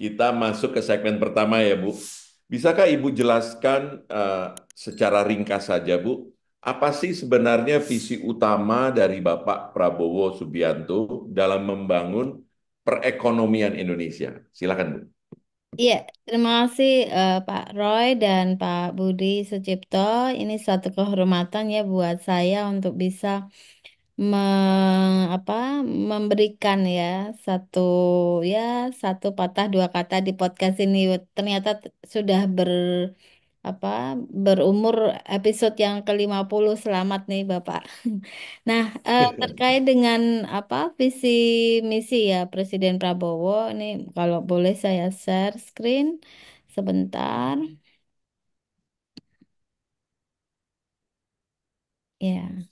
Kita masuk ke segmen pertama ya, Bu. Bisakah Ibu jelaskan secara ringkas saja, Bu, apa sih sebenarnya visi utama dari Bapak Prabowo Subianto dalam membangun perekonomian Indonesia? Silakan, Bu. Iya, terima kasih Pak Roy dan Pak Budi Sucipto. Ini suatu kehormatan ya buat saya untuk bisa me, apa, memberikan ya satu ya satu patah dua kata di podcast ini. Ternyata sudah apa berumur episode yang ke-50. Selamat nih Bapak. Nah, terkait dengan visi misi ya Presiden Prabowo ini, kalau boleh saya share screen sebentar. Ya.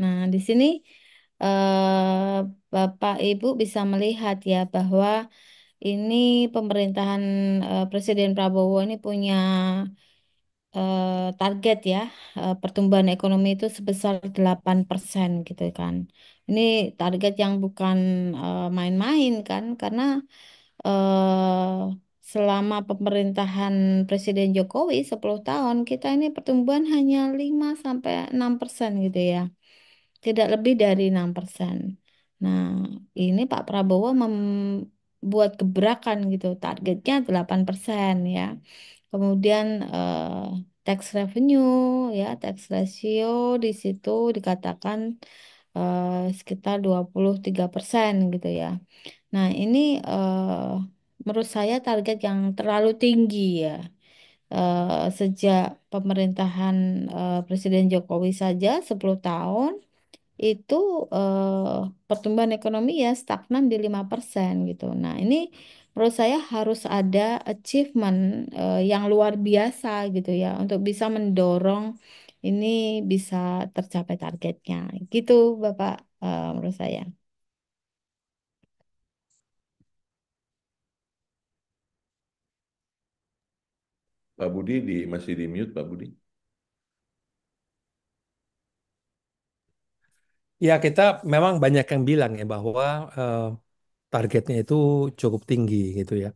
Nah, di sini Bapak Ibu bisa melihat ya bahwa ini pemerintahan Presiden Prabowo ini punya target ya, pertumbuhan ekonomi itu sebesar 8% gitu kan. Ini target yang bukan main-main kan, karena selama pemerintahan Presiden Jokowi 10 tahun kita ini pertumbuhan hanya 5 sampai 6% gitu ya. Tidak lebih dari 6%. Nah, ini Pak Prabowo membuat gebrakan gitu, targetnya 8% ya. Kemudian tax revenue ya, tax ratio di situ dikatakan sekitar 23% gitu ya. Nah, ini menurut saya target yang terlalu tinggi ya. Sejak pemerintahan Presiden Jokowi saja 10 tahun itu pertumbuhan ekonomi ya stagnan di 5% gitu. Nah, ini menurut saya harus ada achievement yang luar biasa gitu ya untuk bisa mendorong ini bisa tercapai targetnya. Gitu, Bapak, menurut saya. Pak Budi masih di mute, Pak Budi. Ya, kita memang banyak yang bilang ya bahwa eh, targetnya itu cukup tinggi gitu ya.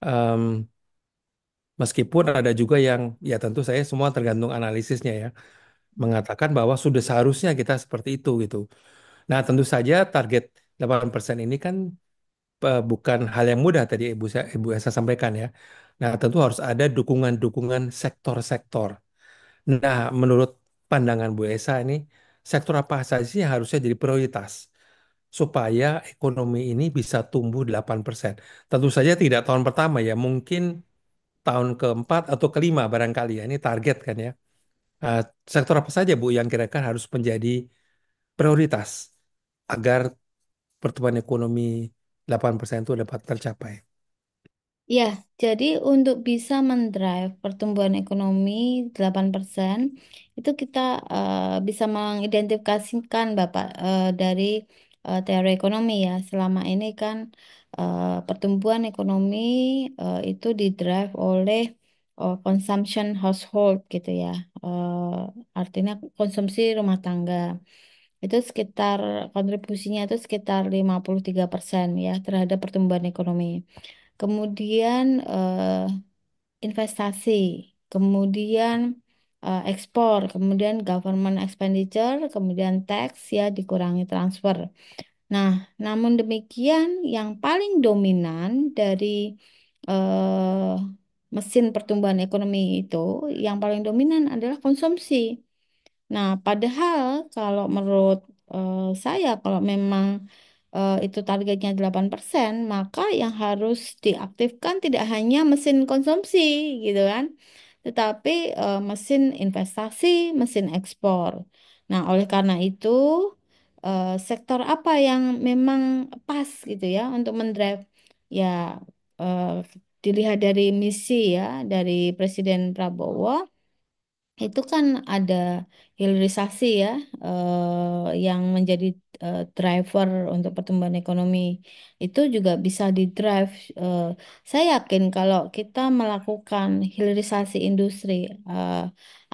Em, Meskipun ada juga yang, ya tentu saya semua tergantung analisisnya ya, mengatakan bahwa sudah seharusnya kita seperti itu gitu. Nah, tentu saja target 8% ini kan bukan hal yang mudah tadi Ibu Esa sampaikan ya. Nah, tentu harus ada dukungan-dukungan sektor-sektor. Nah, menurut pandangan Bu Esa ini, sektor apa saja sih yang harusnya jadi prioritas supaya ekonomi ini bisa tumbuh 8%. Tentu saja tidak tahun pertama ya, mungkin tahun keempat atau kelima barangkali ya, ini target kan ya. Eh, Sektor apa saja Bu yang kira-kira harus menjadi prioritas agar pertumbuhan ekonomi 8% itu dapat tercapai? Ya, jadi untuk bisa mendrive pertumbuhan ekonomi 8% itu kita bisa mengidentifikasikan Bapak dari teori ekonomi ya. Selama ini kan pertumbuhan ekonomi itu didrive oleh consumption household gitu ya. Artinya konsumsi rumah tangga. Itu sekitar kontribusinya itu sekitar 53% ya terhadap pertumbuhan ekonomi. Kemudian investasi, kemudian ekspor, kemudian government expenditure, kemudian tax ya dikurangi transfer. Nah, namun demikian yang paling dominan dari eh, mesin pertumbuhan ekonomi itu, yang paling dominan adalah konsumsi. Nah, padahal kalau menurut saya, kalau memang itu targetnya 8%, maka yang harus diaktifkan tidak hanya mesin konsumsi, gitu kan, tetapi mesin investasi, mesin ekspor. Nah, oleh karena itu, sektor apa yang memang pas gitu ya untuk mendrive ya eh, dilihat dari misi ya dari Presiden Prabowo itu kan ada hilirisasi ya yang menjadi driver untuk pertumbuhan ekonomi itu juga bisa di drive. eh, saya yakin kalau kita melakukan hilirisasi industri, eh,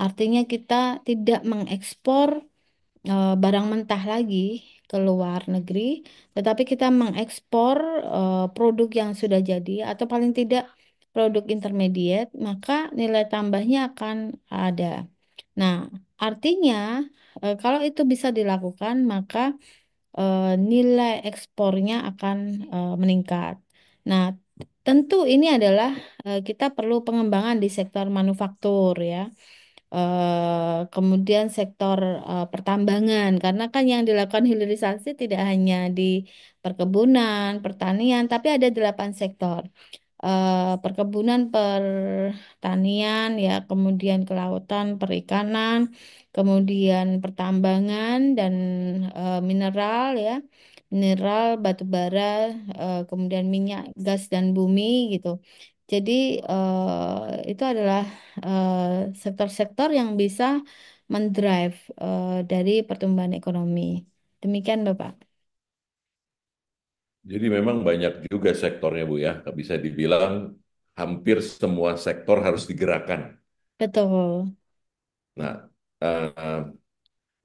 artinya kita tidak mengekspor barang mentah lagi. ke luar negeri, tetapi kita mengekspor produk yang sudah jadi atau paling tidak produk intermediate, maka nilai tambahnya akan ada. Nah, artinya kalau itu bisa dilakukan, maka nilai ekspornya akan meningkat. Nah, tentu ini adalah kita perlu pengembangan di sektor manufaktur ya. Kemudian sektor pertambangan, karena kan yang dilakukan hilirisasi tidak hanya di perkebunan, pertanian, tapi ada 8 sektor. Perkebunan, pertanian, ya, kemudian kelautan, perikanan, kemudian pertambangan dan mineral, ya, mineral, batu bara, kemudian minyak, gas dan bumi gitu. Jadi itu adalah eh, sektor-sektor yang bisa mendrive dari pertumbuhan ekonomi. Demikian, Bapak. Jadi memang banyak juga sektornya, Bu ya. Bisa dibilang hampir semua sektor harus digerakkan. Betul. Nah, eh,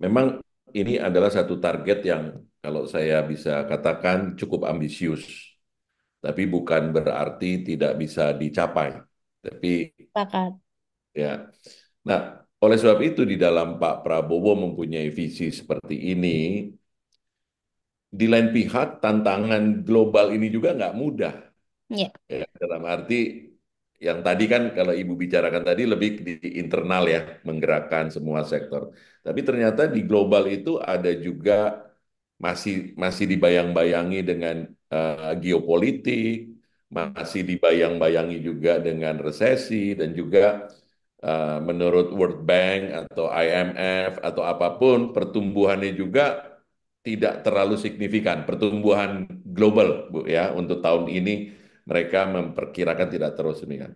memang ini adalah satu target yang kalau saya bisa katakan cukup ambisius, tapi bukan berarti tidak bisa dicapai. Tapi Sepakat. ya, nah oleh sebab itu di dalam Pak Prabowo mempunyai visi seperti ini, di lain pihak tantangan global ini juga nggak mudah. Ya, Ya, dalam arti yang tadi kan kalau Ibu bicarakan tadi lebih di internal ya, menggerakkan semua sektor. Tapi ternyata di global itu ada juga masih masih dibayang-bayangi dengan geopolitik, masih dibayang-bayangi juga dengan resesi dan juga menurut World Bank atau IMF atau apapun pertumbuhannya juga tidak terlalu signifikan. Pertumbuhan global, Bu ya, untuk tahun ini mereka memperkirakan tidak terus demikian.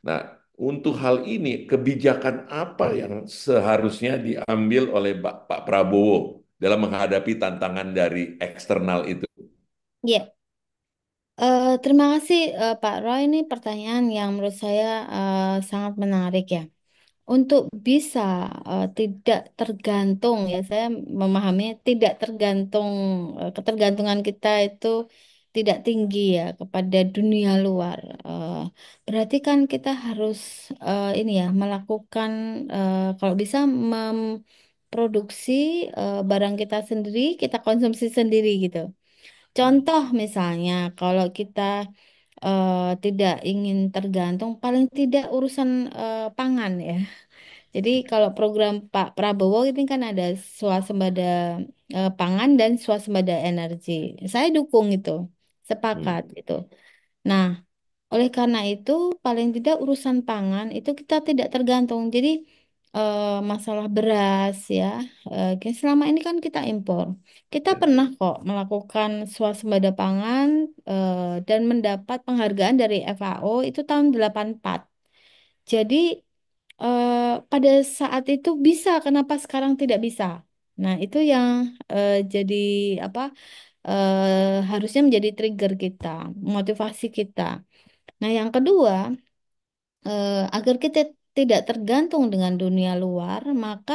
Nah, untuk hal ini, kebijakan apa yang seharusnya diambil oleh Pak Prabowo dalam menghadapi tantangan dari eksternal itu? ya. Terima kasih Pak Roy. Ini pertanyaan yang menurut saya sangat menarik ya. Untuk bisa tidak tergantung ya, saya memahami tidak tergantung, ketergantungan kita itu tidak tinggi ya kepada dunia luar. Eh, Berarti kan kita harus ini ya melakukan kalau bisa memproduksi barang kita sendiri, kita konsumsi sendiri gitu. Contoh misalnya kalau kita tidak ingin tergantung, paling tidak urusan pangan ya. Jadi kalau program Pak Prabowo ini kan ada swasembada pangan dan swasembada energi. Saya dukung itu, sepakat Hmm. itu. Nah, oleh karena itu paling tidak urusan pangan itu kita tidak tergantung. Jadi masalah beras ya, selama ini kan kita impor. Kita pernah kok melakukan swasembada pangan dan mendapat penghargaan dari FAO itu tahun 84. Jadi pada saat itu bisa, kenapa sekarang tidak bisa? Nah, itu yang jadi apa? Harusnya menjadi trigger kita, motivasi kita. Nah, yang kedua, agar kita tidak tergantung dengan dunia luar, maka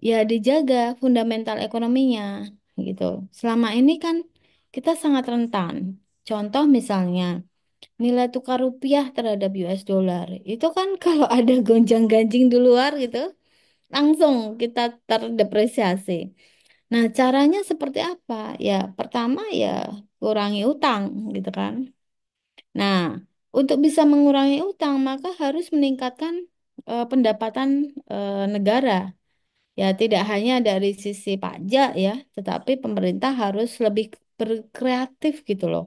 ya dijaga fundamental ekonominya gitu. Selama ini kan kita sangat rentan. Contoh misalnya nilai tukar rupiah terhadap US dollar. Itu kan kalau ada gonjang-ganjing di luar gitu, langsung kita terdepresiasi. Nah, caranya seperti apa? Ya, pertama ya kurangi utang gitu kan. Nah, untuk bisa mengurangi utang, maka harus meningkatkan pendapatan negara. Ya, tidak hanya dari sisi pajak ya, tetapi pemerintah harus lebih berkreatif gitu loh,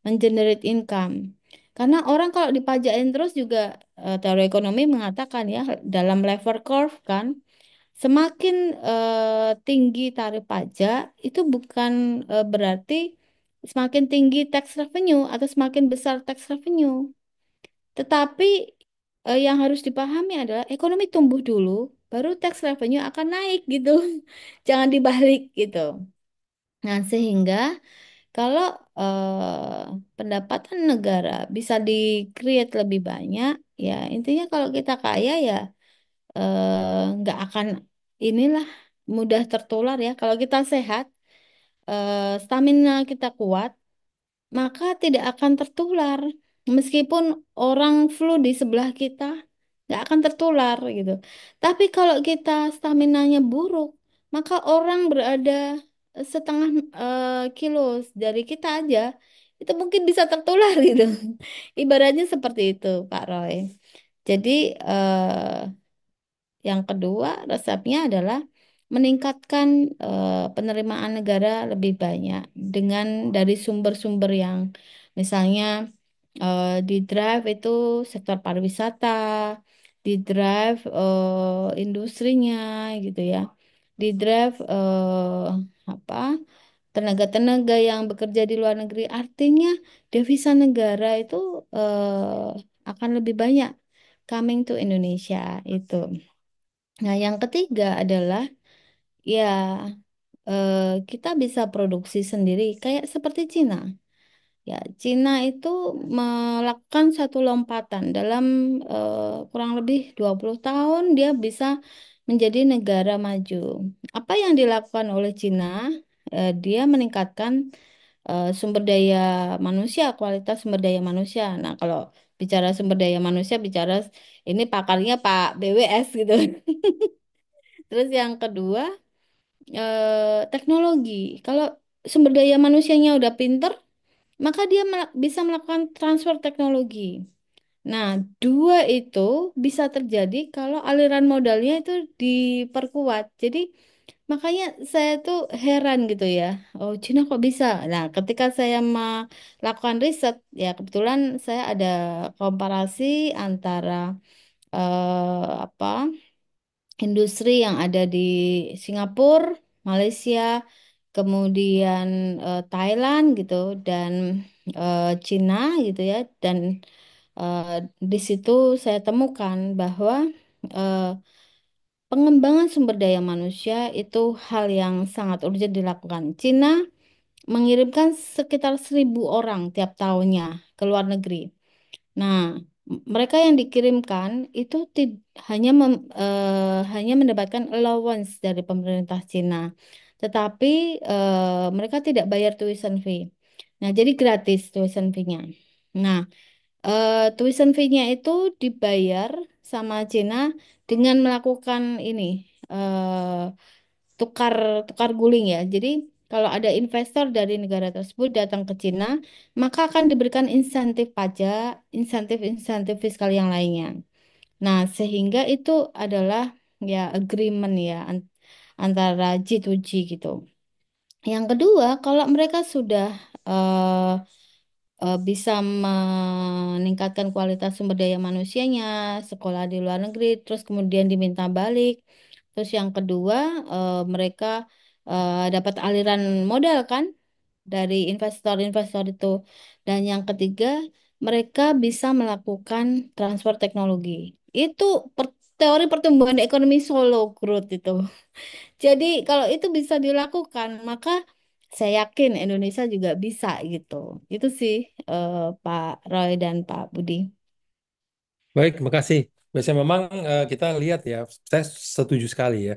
mengenerate income. Karena orang kalau dipajakin terus juga teori ekonomi mengatakan ya dalam lever curve kan, semakin tinggi tarif pajak itu bukan berarti semakin tinggi tax revenue atau semakin besar tax revenue. Tetapi yang harus dipahami adalah ekonomi tumbuh dulu, baru tax revenue akan naik gitu. Jangan dibalik gitu. Nah, sehingga kalau pendapatan negara bisa di-create lebih banyak, ya intinya kalau kita kaya ya nggak akan inilah mudah tertular ya. Kalau kita sehat, stamina kita kuat, maka tidak akan tertular. Meskipun orang flu di sebelah kita, nggak akan tertular gitu. Tapi kalau kita staminanya buruk, maka orang berada setengah kilo dari kita aja, itu mungkin bisa tertular gitu. Ibaratnya seperti itu, Pak Roy. Jadi yang kedua, resepnya adalah meningkatkan penerimaan negara lebih banyak dengan dari sumber-sumber yang misalnya di drive itu sektor pariwisata, di drive industrinya gitu ya, di drive apa tenaga-tenaga yang bekerja di luar negeri. Artinya devisa negara itu akan lebih banyak coming to Indonesia itu. Nah, yang ketiga adalah ya kita bisa produksi sendiri kayak seperti Cina. Ya, Cina itu melakukan satu lompatan dalam kurang lebih 20 tahun dia bisa menjadi negara maju. Apa yang dilakukan oleh Cina? Dia meningkatkan sumber daya manusia, kualitas sumber daya manusia. Nah, kalau bicara sumber daya manusia, bicara ini pakarnya Pak BWS gitu. Terus yang kedua, teknologi. Kalau sumber daya manusianya udah pinter, maka dia bisa melakukan transfer teknologi. Nah, dua itu bisa terjadi kalau aliran modalnya itu diperkuat. Jadi, makanya saya tuh heran gitu ya. Oh, Cina kok bisa? Nah, ketika saya melakukan riset, ya kebetulan saya ada komparasi antara apa industri yang ada di Singapura, Malaysia, kemudian Thailand gitu dan Cina gitu ya dan eh, di situ saya temukan bahwa eh, pengembangan sumber daya manusia itu hal yang sangat urgent dilakukan. Cina mengirimkan sekitar 1.000 orang tiap tahunnya ke luar negeri. Nah, mereka yang dikirimkan itu hanya mendapatkan allowance dari pemerintah Cina, tetapi mereka tidak bayar tuition fee. Nah, jadi gratis tuition fee-nya. Nah, tuition fee-nya itu dibayar sama Cina dengan melakukan ini tukar tukar guling ya. Jadi kalau ada investor dari negara tersebut datang ke Cina, maka akan diberikan insentif pajak, insentif-insentif fiskal yang lainnya. Nah, sehingga itu adalah ya agreement ya antara G2G gitu. Yang kedua, kalau mereka sudah eh, bisa meningkatkan kualitas sumber daya manusianya, sekolah di luar negeri, terus kemudian diminta balik. Terus yang kedua, mereka dapat aliran modal kan dari investor-investor itu. Dan yang ketiga, mereka bisa melakukan transfer teknologi. Itu teori pertumbuhan ekonomi solo growth itu. Jadi kalau itu bisa dilakukan, maka saya yakin Indonesia juga bisa gitu. Itu sih Pak Roy dan Pak Budi. Baik, terima kasih. Biasanya memang kita lihat ya, saya setuju sekali ya,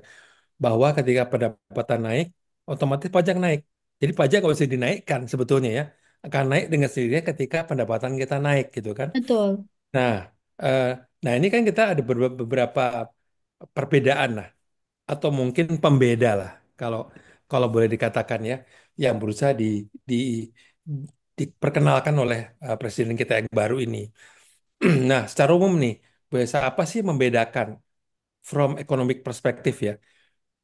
bahwa ketika pendapatan naik, otomatis pajak naik. Jadi pajak nggak usah dinaikkan sebetulnya ya, akan naik dengan sendirinya ketika pendapatan kita naik gitu kan. Betul. Nah, eh, nah ini kan kita ada beberapa perbedaan lah, atau mungkin pembeda lah, kalau kalau boleh dikatakan ya, yang berusaha di diperkenalkan oleh presiden kita yang baru ini. Nah, secara umum nih, biasa apa sih yang membedakan from economic perspective ya,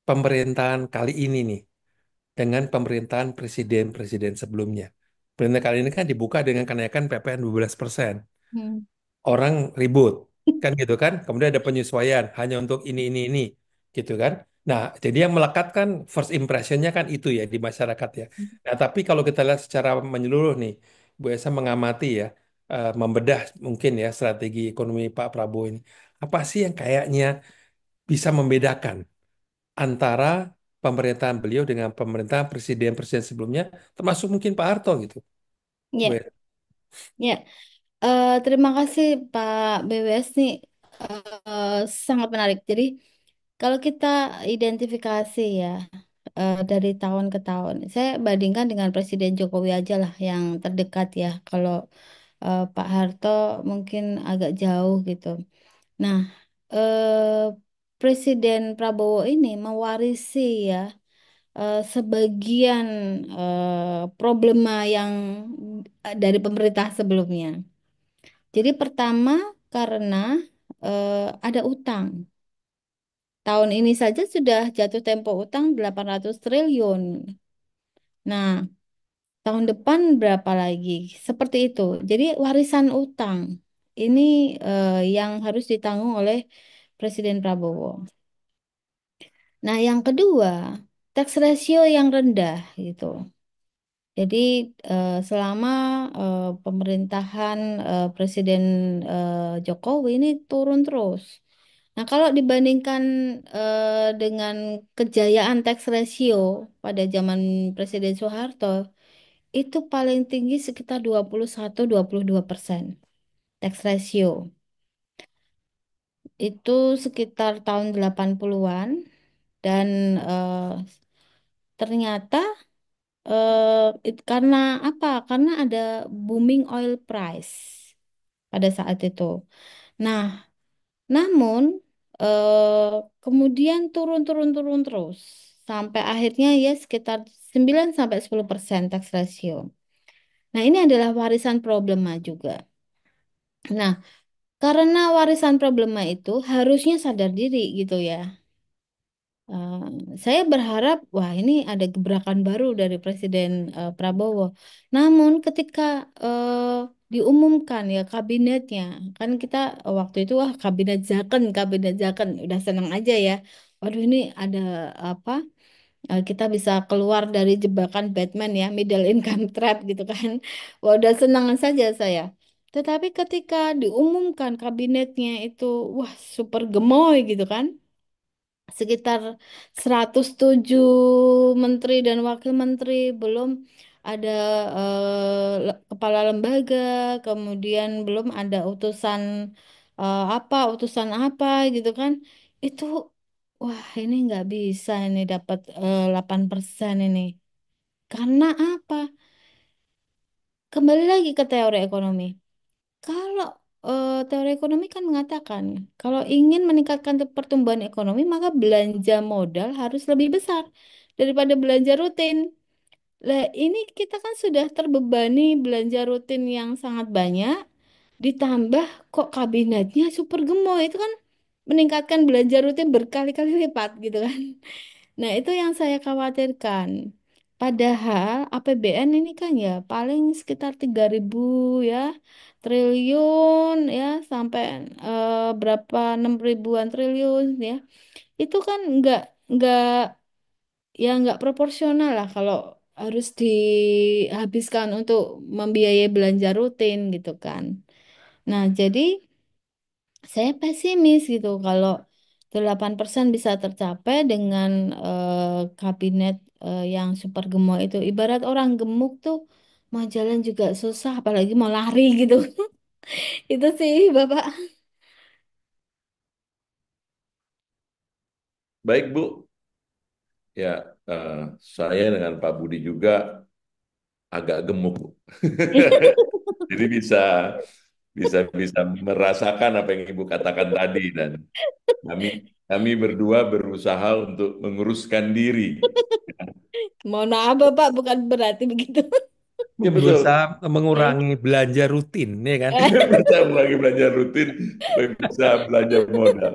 pemerintahan kali ini nih dengan pemerintahan presiden-presiden sebelumnya. Pemerintahan kali ini kan dibuka dengan kenaikan PPN 12%. Hmm. Orang ribut, kan gitu kan? Kemudian ada penyesuaian hanya untuk ini, gitu kan? Nah, jadi yang melekat kan first impressionnya kan itu ya di masyarakat ya. Nah, tapi kalau kita lihat secara menyeluruh nih, Bu Esa mengamati ya, membedah mungkin ya strategi ekonomi Pak Prabowo ini. Apa sih yang kayaknya bisa membedakan antara pemerintahan beliau dengan pemerintahan presiden-presiden sebelumnya, termasuk mungkin Pak Harto gitu, Bu Ya, Esa? ya. Terima kasih Pak BWS nih sangat menarik. Jadi kalau kita identifikasi ya dari tahun ke tahun. Saya bandingkan dengan Presiden Jokowi aja lah yang terdekat ya. Kalau Pak Harto mungkin agak jauh gitu. Nah, Presiden Prabowo ini mewarisi ya sebagian problema yang dari pemerintah sebelumnya. Jadi pertama karena ada utang. Tahun ini saja sudah jatuh tempo utang 800 triliun. Nah, tahun depan berapa lagi? Seperti itu. Jadi warisan utang ini yang harus ditanggung oleh Presiden Prabowo. Nah, yang kedua, tax ratio yang rendah gitu. Jadi selama pemerintahan Presiden Jokowi ini turun terus. Nah, kalau dibandingkan dengan kejayaan tax ratio pada zaman Presiden Soeharto, itu paling tinggi sekitar 21-22% tax ratio. Itu sekitar tahun 80-an dan eh, ternyata karena apa? Karena ada booming oil price pada saat itu. Nah, namun kemudian turun terus sampai akhirnya ya sekitar 9-10% tax ratio. Nah, ini adalah warisan problema juga. Nah, karena warisan problema itu harusnya sadar diri gitu ya. Eh, saya berharap, wah ini ada gebrakan baru dari Presiden Prabowo. Namun ketika diumumkan ya kabinetnya, kan kita waktu itu wah kabinet Zaken, udah senang aja ya. Waduh ini ada apa? Kita bisa keluar dari jebakan Batman ya, middle income trap gitu kan. Wah udah senang saja saya. Tetapi ketika diumumkan kabinetnya itu, wah super gemoy gitu kan sekitar 107 menteri dan wakil menteri, belum ada kepala lembaga, kemudian belum ada utusan apa gitu kan. Itu wah ini nggak bisa ini dapat 8% ini. Karena apa? Kembali lagi ke teori ekonomi. Kalau teori ekonomi kan mengatakan, kalau ingin meningkatkan pertumbuhan ekonomi, maka belanja modal harus lebih besar daripada belanja rutin. Lah, ini kita kan sudah terbebani belanja rutin yang sangat banyak, ditambah kok kabinetnya super gemoy, itu kan meningkatkan belanja rutin berkali-kali lipat gitu kan. Nah, itu yang saya khawatirkan. Padahal APBN ini kan ya paling sekitar 3.000 ya triliun ya sampai berapa 6 ribuan triliun ya. Itu kan nggak nggak proporsional lah kalau harus dihabiskan untuk membiayai belanja rutin gitu kan. Nah, jadi saya pesimis gitu kalau 8% bisa tercapai dengan kabinet yang super gemuk itu. Ibarat orang gemuk tuh mau jalan juga susah, apalagi mau lari gitu. Itu sih, Bapak. Baik, Bu. Ya, eh, saya dengan Pak Budi juga agak gemuk, Bu. Jadi bisa bisa bisa merasakan apa yang Ibu katakan tadi dan kami kami berdua berusaha untuk menguruskan diri. Mohon maaf, Bapak, bukan berarti begitu. Ya betul. Berusaha mengurangi belanja rutin, ya kan? Berusaha lagi belanja rutin supaya bisa belanja modal.